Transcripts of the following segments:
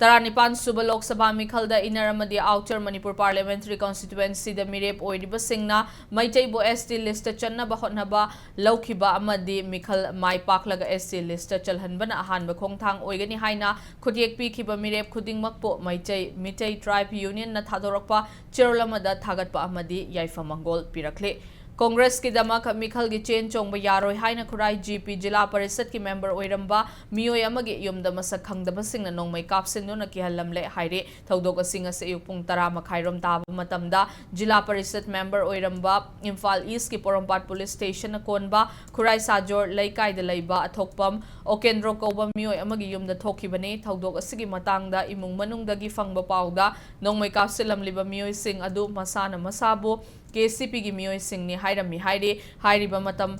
Taranipan Suba Lok Sabha Mikhalda Inaramadi Outer Manipur Parliamentary Constituency the Mirep Oidiba Singna Maitaibo ST list Channa Bahotnaba Laukiba Amadi Mikhal Mai Paklaga ST list Chalhanbana Ahan Bakong Tang Oigani Haina Kudiek Pikiba Mirep Kuding Makpo Maitai Mitai Tribe Union Nathadorakpa Chirolamada Tagatpa Amadi Yaifa Mangol Pirakle Congress ki damak Mikhal gi chen chongba yaroi haina Khurai GP Jila Parisad ki member oiramba miyoi amagi yumda masak khangdaba singna nongmai kapsin no ki halamle haire thodok asinga se yupung tara makhairom taba matamda Jila Parisad member oiramba Imphal East ki Porompat Police Station na konba Khurai Sajor laikai de laiba athokpam Okendro koba miyoi amagi yumda thokibane thodok asigi matangda imung manungdagi fangba pauda nongmai kapsilam liba miyoi sing adu masana masabo KCP gi miyoi singni hairami haire hairiba matam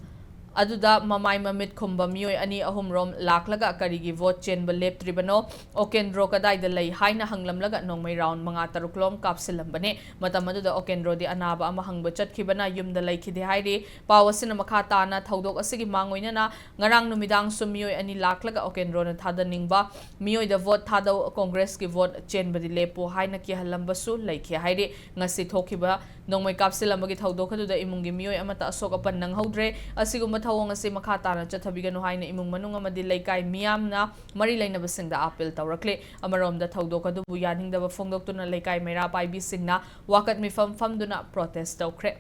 aduda mamai mamit khumba miyoi ani ahumrom laklaga karigi vote chen belep tribano Okendro kadai de lei haina hanglamlaga nongmai round manga taruklom kapsilambane matam aduda Okendro di anaba ama hangba chatkibana yumda leikhide haire pawasina makhata na thodok asigi mangoina na ngarang numidang sumiyoi ani laklaga Okendro na thadaningba miyoi da vote thadaw Congress ki vote chen badi lepo haina ki halambasu leikhe haire ngasi thokiba nongmai kapsilambagi thodok aduda imungi miyoi amata asok apan nanghodre asigum thawong ase makhata na chathabiganu haina imung manung amadi laikai miyamna mari lainaba singda appeal tawrakle amaromda thodok adubu yaningdaba phongdoktuna laikai mera paibi singna wakat mifam famduna protest tawkre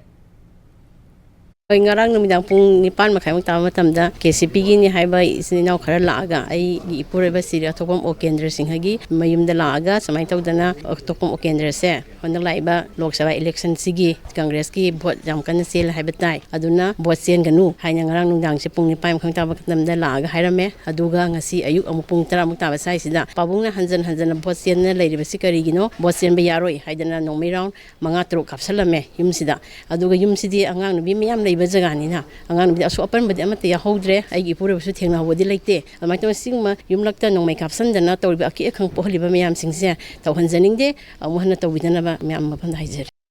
ngarang numidang pung nipan makhai mung tama tamda KCP gi ni haiba isinaw khara laaga ai gi ipureba siri athopam Okendra singhagi mayumda laaga samai tawdana athopam Okendra se honda laiba Lok Sabha election sigi Congress ki vote jam kan sel haiba tai aduna vote sen ganu haina ngarang nungdang se pung nipan khang tama tamda laaga hairame aduga ngasi ayuk amu pung 10 muk taba sai sida pabungna hanjan vote sen na leiriba sikari gino vote sen ba yaroi haidana nongmai round manga tru kapsalame yumsida aduga yumsidi angang nubi miyam leiba jagani na angan bi asu apan badi amate ya hodre ai gi pure su thengna hodi leite amai to singma yumlakta nongmai kapsan dana tawbi aki khang pohliba miyam singse tawhanjaning de amuhna tawbidana ba miyam maphan haijer